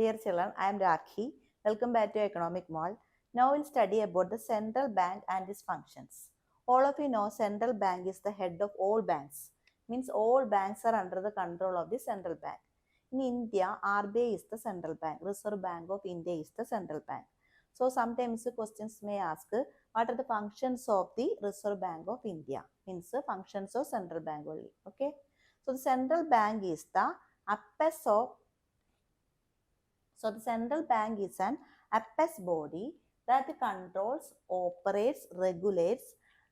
Dear children, I am Rakhi. Welcome back to Economic Mall. Now we'll study about the central bank and its functions. All of you know central bank is the head of all banks. Means all banks are under the control of the central bank. In India, RBI is the central bank. Reserve Bank of India is the central bank. So sometimes questions may ask, what are the functions of the Reserve Bank of India? Means functions of central bank only. Okay. So the central bank is the apex of the central bank is an apex body that controls, operates, regulates,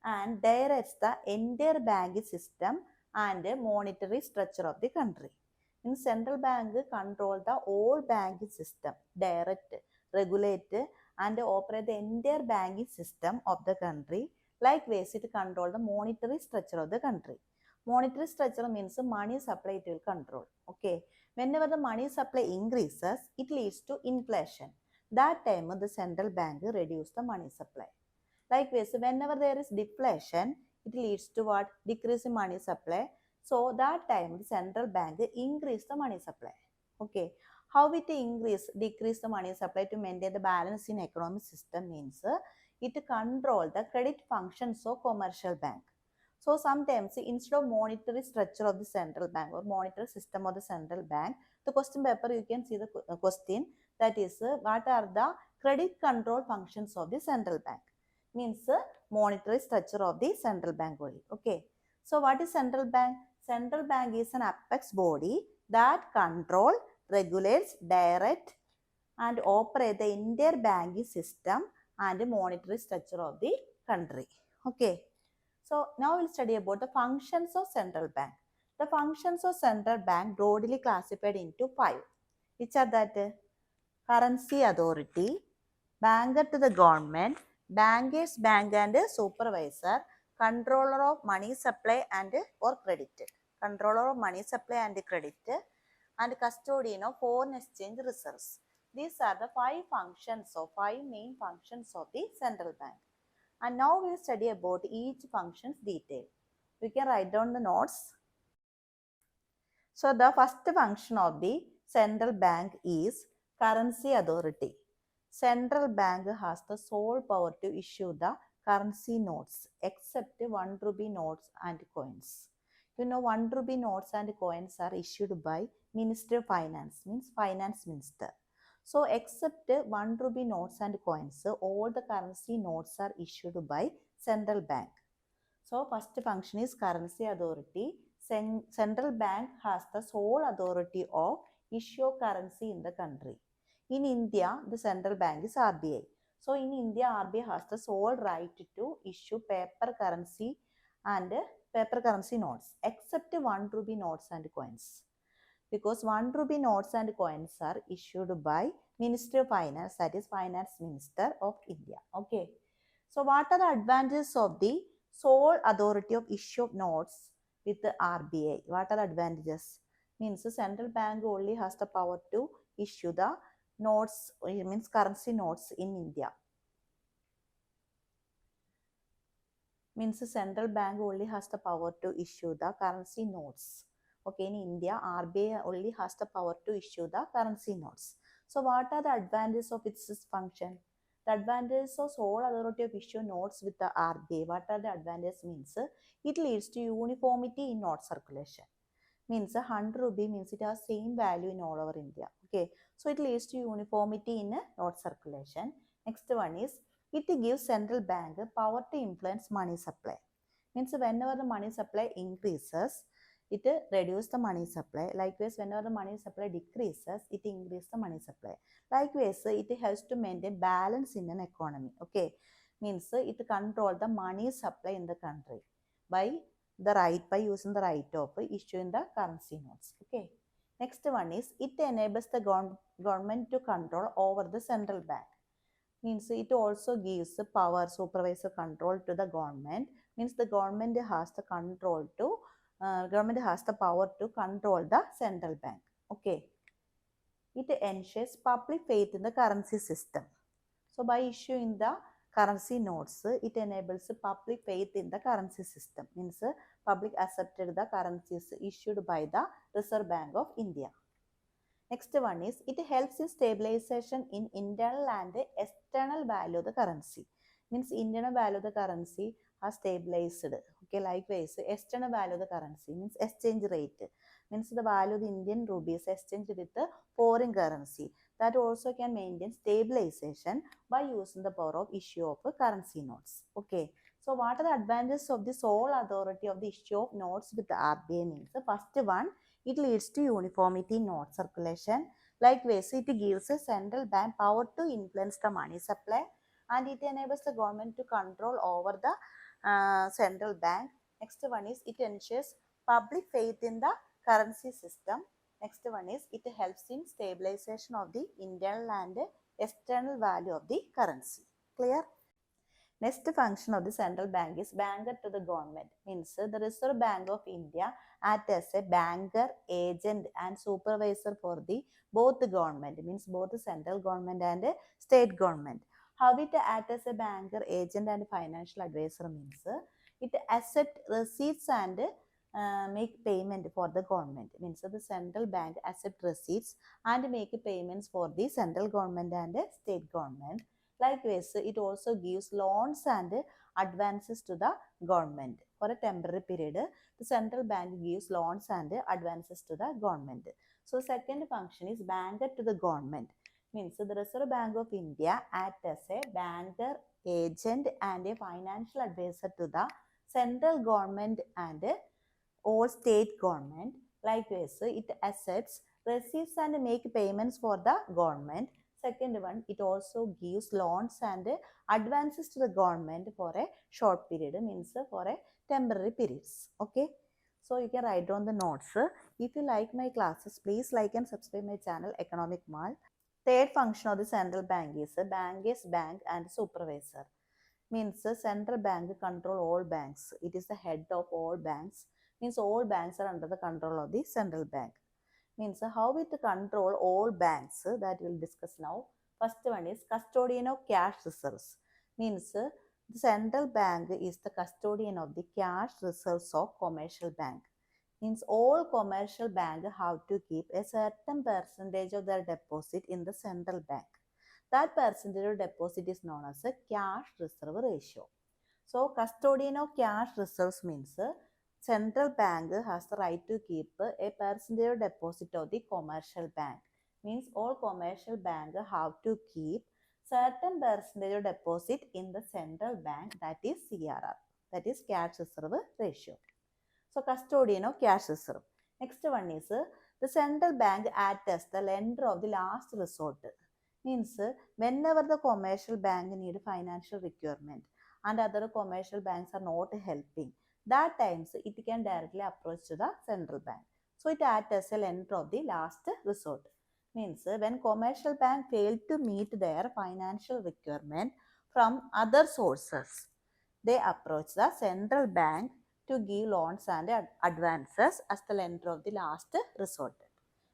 and directs the entire banking system and monetary structure of the country. In central bank control the whole banking system, direct, regulate, and operate the entire banking system of the country. Likewise, it control the monetary structure of the country. Monetary structure means money supply it will control. Okay. Whenever the money supply increases, it leads to inflation. That time the central bank reduce the money supply. Likewise, whenever there is deflation, it leads to what? Decrease in money supply. So that time the central bank increase the money supply. Okay. How it decrease the money supply to maintain the balance in economic system means it control the credit functions of commercial bank. So sometimes instead of monetary structure of the central bank or monetary system of the central bank, the question paper you can see the question that is what are the credit control functions of the central bank? Means monetary structure of the central bank only. Okay. So what is central bank? Central bank is an apex body that control, regulates, direct and operate the entire banking system and monetary structure of the country. Okay. So now we'll study about the functions of central bank. The functions of central bank broadly classified into 5. Which are that? Currency authority, banker to the government, bankers, bank and supervisor, controller of money supply and or credit, controller of money supply and credit, and custodian of foreign exchange reserves. These are the 5 main functions of the central bank. And now we'll study about each function's detail. We can write down the notes. So the first function of the central bank is currency authority. Central bank has the sole power to issue the currency notes except 1 rupee notes and coins. You know 1 rupee notes and coins are issued by Ministry of Finance, means Finance Minister. So except 1 rupee notes and coins, all the currency notes are issued by central bank. So first function is currency authority. Central bank has the sole authority of issue currency in the country. In India, the central bank is RBI. So in India, RBI has the sole right to issue paper currency and paper currency notes except 1 rupee notes and coins. Because 1 rupee notes and coins are issued by Ministry of Finance, that is Finance Minister of India. Okay. So what are the advantages of the sole authority of issue of notes with the RBI? What are the advantages? Means the central bank only has the power to issue the notes, it means currency notes in India. Means the central bank only has the power to issue the currency notes. Okay, in India, RBI only has the power to issue the currency notes. So what are the advantages of its function? The advantages of sole authority of issue notes with the RBI. What are the advantages? Means it leads to uniformity in note circulation. Means 100 rupee means it has same value in all over India. Okay, so it leads to uniformity in note circulation. Next one is it gives central bank power to influence money supply. Means whenever the money supply increases, it reduces the money supply. Likewise, whenever the money supply decreases, it increases the money supply. Likewise, it helps to maintain balance in an economy. Okay, means it controls the money supply in the country by using the right of issuing the currency notes. Okay. Next one is it enables the government to control over the central bank. Means it also gives the power, supervisor control to the government. Means the government has the control to government has the power to control the central bank. Okay. It ensures public faith in the currency system. So by issuing the currency notes, it enables public faith in the currency system. Means public accepted the currencies issued by the Reserve Bank of India. Next one is it helps in stabilization in internal and external value of the currency. Means internal value of the currency are stabilized. Okay, likewise, external value of the currency means exchange rate. Means the value of the Indian rupee is exchanged with the foreign currency. That also can maintain stabilization by using the power of issue of currency notes. Okay. So what are the advantages of the sole authority of the issue of notes with the RBI means? The first one, it leads to uniformity in note circulation. Likewise, it gives a central bank power to influence the money supply, and it enables the government to control over the central bank. Next one is it ensures public faith in the currency system. Next one is it helps in stabilization of the internal and external value of the currency. Clear? Next function of the central bank is banker to the government. Means the Reserve Bank of India acts as a banker, agent and supervisor for the both the government. Means both the central government and state government. How it acts as a banker, agent and financial advisor means it accept receipts and make payment for the government. Means the central bank accept receipts and make payments for the central government and state government. Likewise, it also gives loans and advances to the government. For a temporary period, the central bank gives loans and advances to the government. So, second function is banker to the government. Means the Reserve Bank of India acts as a banker, agent and a financial advisor to the central government and all state government. Likewise, it accepts receipts and make payments for the government. Second one, it also gives loans and advances to the government for a short period, means for a temporary periods. Okay. So you can write down the notes. If you like my classes, please like and subscribe my channel Economic Mall. Third function of the central bank is bank and supervisor. Means the central bank control all banks. It is the head of all banks. Means all banks are under the control of the central bank. Means how it control all banks, that we'll discuss now. First one is custodian of cash reserves. Means the central bank is the custodian of the cash reserves of commercial bank. Means all commercial bank have to keep a certain percentage of their deposit in the central bank. That percentage of deposit is known as a cash reserve ratio. So custodian of cash reserves means central bank has the right to keep a percentage of deposit of the commercial bank. Means all commercial bank have to keep certain percentage of deposit in the central bank, that is CRR, that is cash reserve ratio. So custodian of cash reserve. Next one is the central bank acts as the lender of the last resort. Means whenever the commercial bank need financial requirement and other commercial banks are not helping, that times it can directly approach to the central bank. So it acts as a lender of the last resort. Means when commercial bank fail to meet their financial requirement from other sources, they approach the central bank to give loans and advances as the lender of the last resort.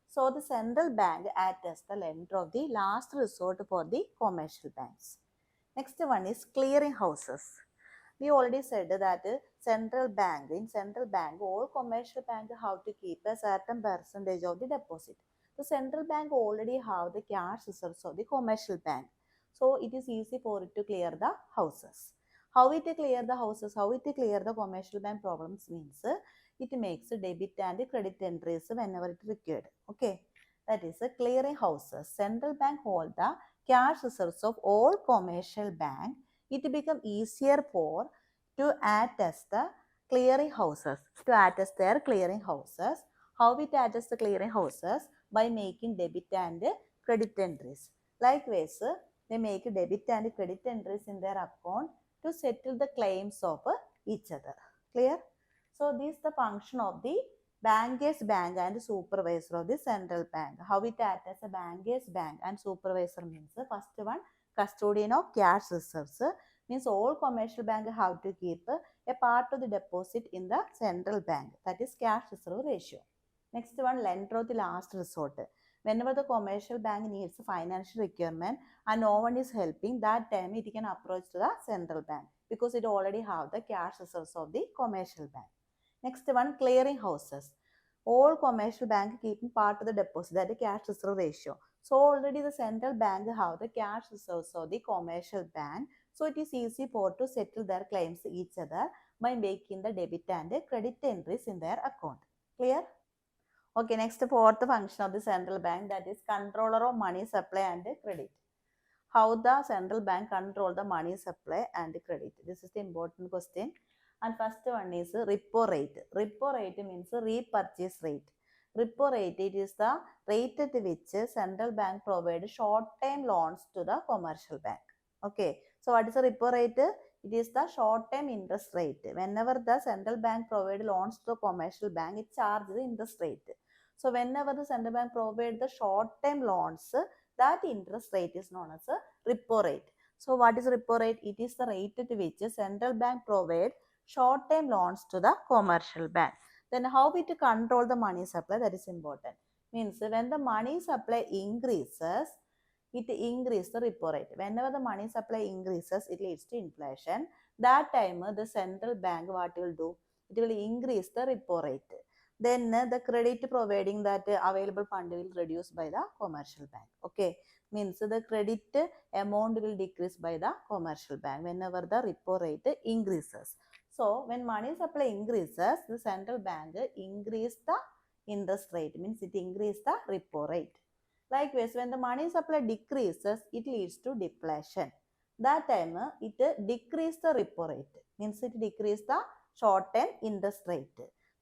So the central bank acts as the lender of the last resort for the commercial banks. Next one is clearing houses. We already said that in central bank, all commercial bank have to keep a certain percentage of the deposit. The central bank already have the cash reserves of the commercial bank. So it is easy for it to clear the houses. How it clear the houses, how it clear the commercial bank problems means it makes debit and credit entries whenever it required. Okay, that is clearing houses. Central bank hold the cash reserves of all commercial bank. It become easier for to act as the clearing houses, to act as their clearing houses. How it acts as the clearing houses? By making debit and credit entries. Likewise, they make debit and credit entries in their account to settle the claims of each other. Clear? So this is the function of the bankers bank and supervisor of the central bank. How it acts as a bankers bank and supervisor means first one, custodian of cash reserves. Means all commercial bank have to keep a part of the deposit in the central bank, that is cash reserve ratio. Next one, lender of the last resort. Whenever the commercial bank needs financial requirement and no one is helping, that time it can approach to the central bank because it already have the cash reserves of the commercial bank. Next one, clearing houses. all commercial bank keeping part of the deposit, that is cash reserve ratio. So already the central bank have the cash reserves of the commercial bank. So it is easy for to settle their claims each other by making the debit and credit entries in their account. Clear? Okay, next fourth function of the central bank, that is controller of money supply and credit. How the central bank control the money supply and credit? This is the important question. And first one is repo rate. Repo rate means repurchase rate. Repo rate, it is the rate at which central bank provide short-term loans to the commercial bank. Okay, so what is the repo rate? It is the short-term interest rate. Whenever the central bank provide loans to the commercial bank, it charges the interest rate. So whenever the central bank provide the short-term loans, that interest rate is known as a repo rate. So what is repo rate? It is the rate at which central bank provide short-term loans to the commercial bank. Then how we to control the money supply? That is important. Means when the money supply increases, it increases the repo rate. Whenever the money supply increases, it leads to inflation. That time the central bank what will do? It will increase the repo rate. Then the credit providing that available fund will reduce by the commercial bank. Okay, means the credit amount will decrease by the commercial bank whenever the repo rate increases. So when money supply increases, the central bank increase the interest rate, means it increase the repo rate. Likewise, when the money supply decreases, it leads to deflation. That time it decrease the repo rate, means it decrease the short-term interest rate.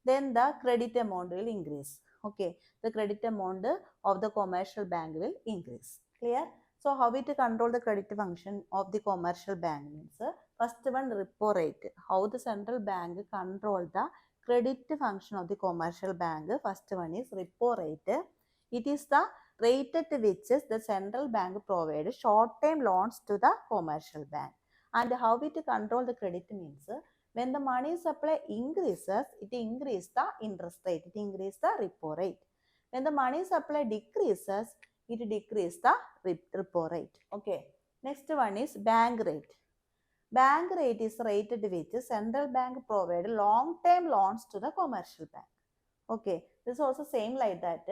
Then the credit amount will increase. Okay, the credit amount of the commercial bank will increase. Clear? So how we to control the credit function of the commercial bank means first one repo rate. How the central bank control the credit function of the commercial bank? First one is repo rate. It is the rate at which the central bank provides short-term loans to the commercial bank. And how we to control the credit means when the money supply increases, it increases the interest rate, it increases the repo rate. When the money supply decreases, it decreases the repo rate. Okay. Next one is bank rate. Bank rate is the rate at which central bank provides long-term loans to the commercial bank. Okay. This is also same like that.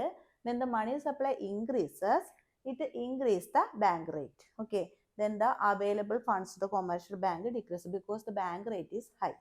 When the money supply increases, it increases the bank rate. Okay. Then the available funds to the commercial bank decreases because the bank rate is high.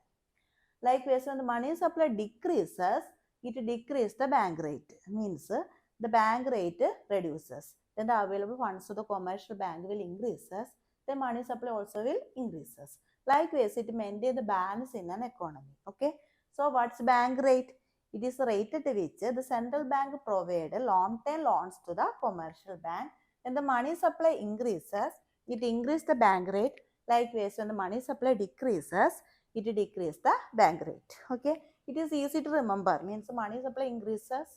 Likewise, when the money supply decreases, it decreases the bank rate. Means the bank rate reduces. Then the available funds to the commercial bank will increases. The money supply also will increases. Likewise, it maintains the balance in an economy. Okay. So what's bank rate? It is the rate at which the central bank provides long-term loans to the commercial bank. When the money supply increases, it increases the bank rate. Likewise, when the money supply decreases, it decreases the bank rate. Okay, it is easy to remember. Means money supply increases,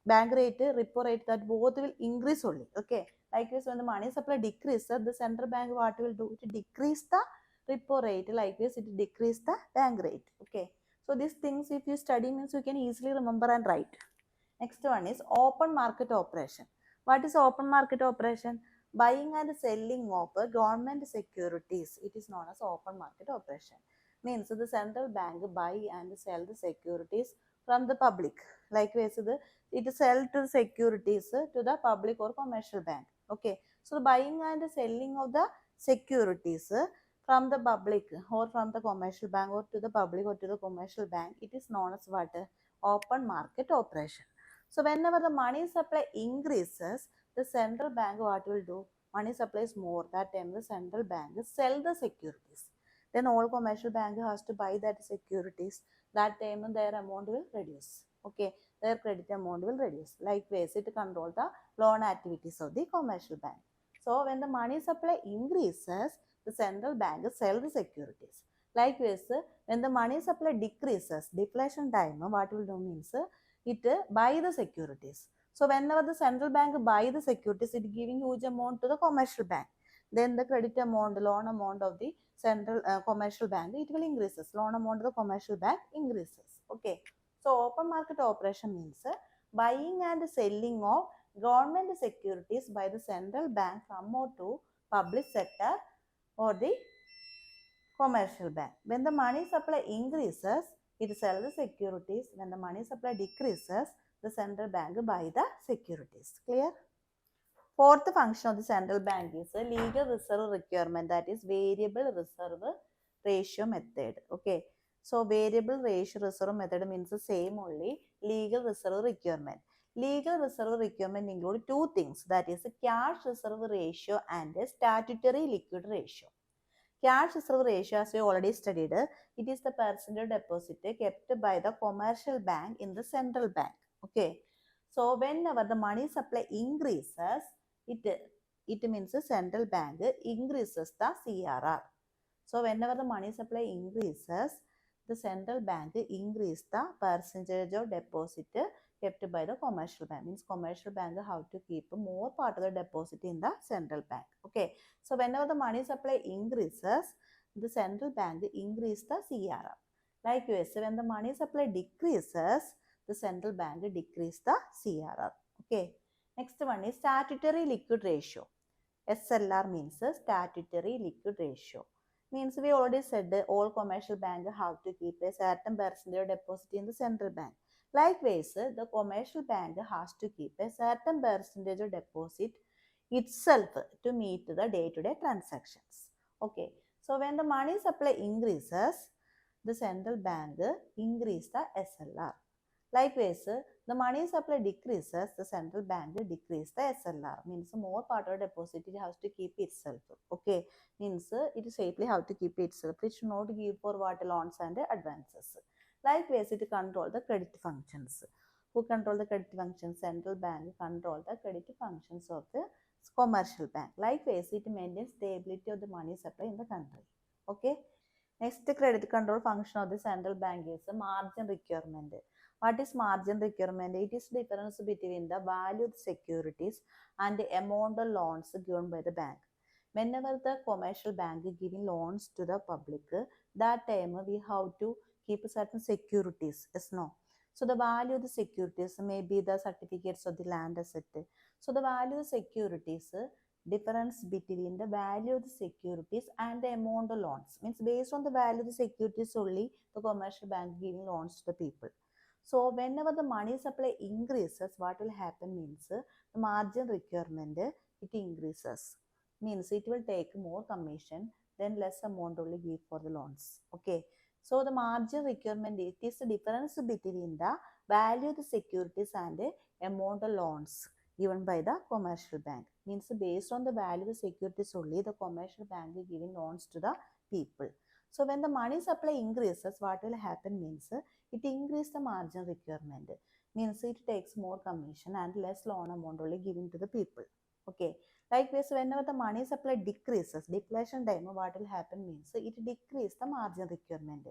bank rate, repo rate, that both will increase only. Okay, likewise when the money supply decreases, the central bank what will do? It decrease the repo rate. Likewise, it decrease the bank rate. Okay, so these things if you study means you can easily remember and write. Next one is open market operation. What is open market operation? Buying and selling of government securities. It is known as open market operation. Means the central bank buy and sell the securities from the public. Likewise, it sell to securities to the public or commercial bank. Okay. So buying and selling of the securities from the public or from the commercial bank or to the public or to the commercial bank, it is known as what? Open market operation. So whenever the money supply increases, the central bank what will do? Money supply is more. That time the central bank sell the securities. Then all commercial bank has to buy that securities. That time their amount will reduce. Okay, their credit amount will reduce. Likewise, it control the loan activities of the commercial bank. So when the money supply increases, the central bank sell the securities. Likewise, when the money supply decreases, deflation time, what will do means it buy the securities. So whenever the central bank buy the securities, it giving huge amount to the commercial bank. Then the credit amount, loan amount of the central commercial bank, it will increases. Loan amount of the commercial bank increases. Okay. So open market operation means buying and selling of government securities by the central bank from or to public sector or the commercial bank. When the money supply increases, It sells the securities. When the money supply decreases, the central bank buy the securities. Clear? Fourth function of the central bank is a legal reserve requirement, that is variable reserve ratio method. Okay. So variable ratio reserve method means the same only legal reserve requirement. Legal reserve requirement include two things, that is cash reserve ratio and statutory liquid ratio. Cash reserve ratio, as we already studied, it is the percentage deposit kept by the commercial bank in the central bank. Okay. So whenever the money supply increases, it means the central bank increases the CRR. So whenever the money supply increases, the central bank increase the percentage of deposit kept by the commercial bank. Means commercial bank have to keep more part of the deposit in the central bank. Okay. So whenever the money supply increases, the central bank increase the CRR. Likewise, when the money supply decreases, the central bank decrease the CRR. Okay. Next one is statutory liquid ratio. SLR means statutory liquid ratio. Means we already said that all commercial banks have to keep a certain percentage of deposit in the central bank. Likewise, the commercial bank has to keep a certain percentage of deposit itself to meet the day-to-day transactions. Okay. So when the money supply increases, the central bank increase the SLR. Likewise, the money supply decreases, the central bank decrease the SLR. Means more part of deposit it has to keep itself. Okay. Means it safely have to keep itself. It should not give for what loans and advances. Likewise, it control the credit functions. Who control the credit functions? Central bank control the credit functions of the commercial bank. Likewise, it maintains stability of the money supply in the country. Okay. Next credit control function of the central bank is margin requirement. What is margin requirement? It is difference between the value of the securities and the amount of loans given by the bank. Whenever the commercial bank is giving loans to the public, that time we have to keep certain securities. Yes, no. So the value of the securities may be the certificates of the land asset. So the value of securities, difference between the value of the securities and the amount of loans. Means based on the value of the securities only, the commercial bank giving loans to the people. So whenever the money supply increases, what will happen means the margin requirement it increases. Means it will take more commission, then less amount only give for the loans. Okay. So the margin requirement, it is the difference between the value of the securities and the amount of loans given by the commercial bank. Means based on the value of the securities only, the commercial bank is giving loans to the people. So when the money supply increases, what will happen means it increases the margin requirement. Means it takes more commission and less loan amount only given to the people. Okay. Likewise, whenever the money supply decreases, deflation time, what will happen means it decreases the margin requirement.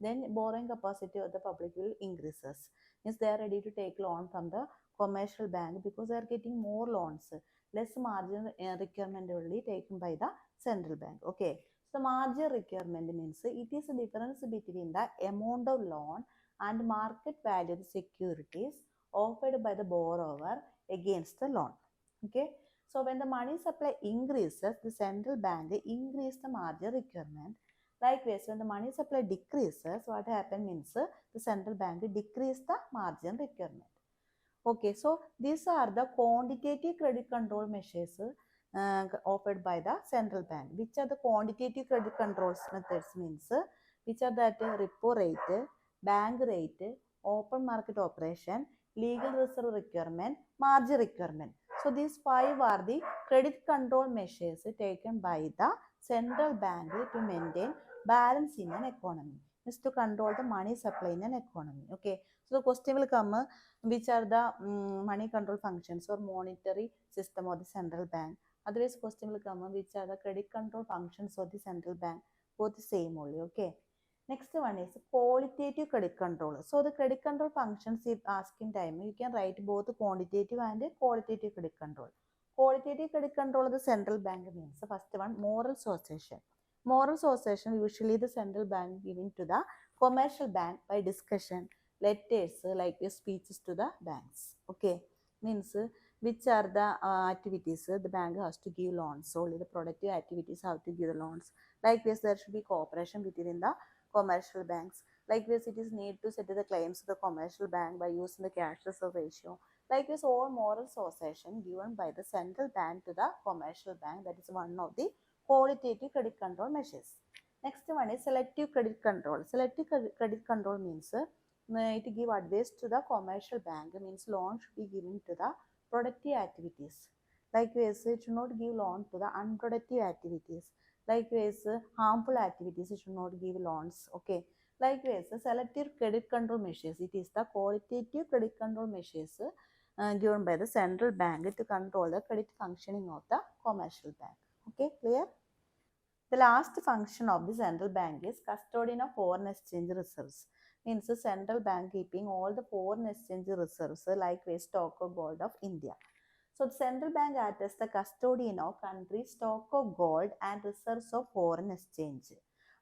Then borrowing capacity of the public will increases. Means they are ready to take loan from the commercial bank because they are getting more loans. Less margin requirement only taken by the central bank. Okay. So margin requirement means it is a difference between the amount of loan and market value of the securities offered by the borrower against the loan. Okay. So when the money supply increases, the central bank increase the margin requirement. Likewise, when the money supply decreases, what happens means the central bank decrease the margin requirement. Okay, so these are the quantitative credit control measures offered by the central bank. Which are the quantitative credit controls methods means which are that repo rate, bank rate, open market operation, legal reserve requirement, margin requirement. So these five are the credit control measures taken by the central bank to maintain balance in an economy. Is to control the money supply in an economy. Okay, so the question will come which are the money control functions or monetary system of the central bank. Otherwise, question will come which are the credit control functions of the central bank. Both the same only. Okay. Next one is qualitative credit control. So the credit control functions, if asking time, you can write both quantitative and qualitative credit control. Qualitative credit control of the central bank means the first one, moral suasion. Moral suasion usually the central bank giving to the commercial bank by discussion, letters like speeches to the banks. Okay, means which are the activities the bank has to give loans. Only the productive activities have to give the loans. Likewise, there should be cooperation between the commercial banks. Likewise, it is need to settle the claims to the commercial bank by using the cash reserve ratio. Likewise, all moral association given by the central bank to the commercial bank, that is one of the qualitative credit control measures. Next one is selective credit control. Selective credit control means it give advice to the commercial bank, means loan should be given to the productive activities. Likewise, it should not give loan to the unproductive activities. Likewise, harmful activities, it should not give loans. Okay. Likewise, selective credit control measures, it is the qualitative credit control measures given by the central bank to control the credit functioning of the commercial bank. Okay, clear? The last function of the central bank is custodian of foreign exchange reserves. Means the central bank keeping all the foreign exchange reserves like stock of gold of India. So the central bank acts as the custodian of country's stock of gold and reserves of foreign exchange.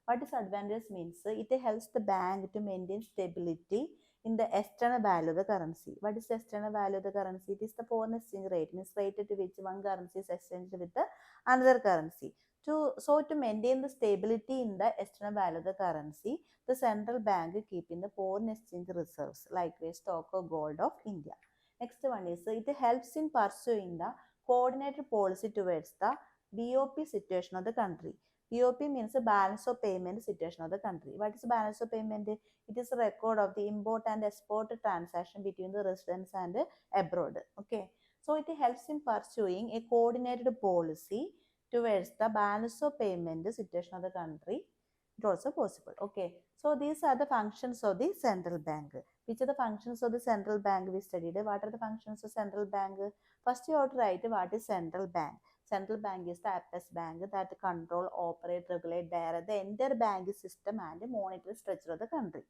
What is advantage means it helps the bank to maintain stability in the external value of the currency. What is the external value of the currency? It is the foreign exchange rate, means rate to which one currency is exchanged with the another currency. To maintain the stability in the external value of the currency, the central bank keeping the foreign exchange reserves like stock of gold of India. Next one is it helps in pursuing the coordinated policy towards the BOP situation of the country. BOP means the balance of payment situation of the country. What is balance of payment? It is a record of the import and export transaction between the residents and abroad. Okay. So it helps in pursuing a coordinated policy towards the balance of payment situation of the country. It also possible. Okay. So these are the functions of the central bank. Which are the functions of the central bank we studied? What are the functions of central bank? First you have to write what is central bank. Central bank is the apex bank that control, operate, regulate, direct the entire banking system and monetary structure of the country.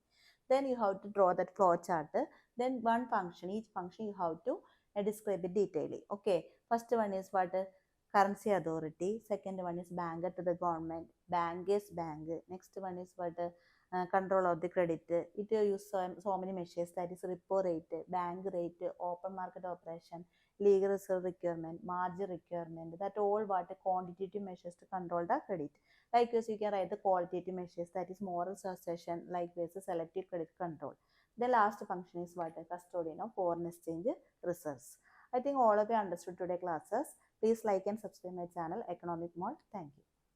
Then you have to draw that flow chart. Then one function, each function you have to describe it detailing. Okay. First one is what? Currency authority. Second one is banker to the government. Bank is bank. Next one is what? Control of the credit. It use so many measures, that is repo rate, bank rate, open market operation, legal reserve requirement, margin requirement, that all what quantitative measures to control the credit. Likewise, you can write the qualitative measures, that is moral succession, likewise selective credit control. The last function is what? Custodian of foreign exchange reserves. I think all of you understood today classes. Please like and subscribe my channel Economic Mode. Thank you.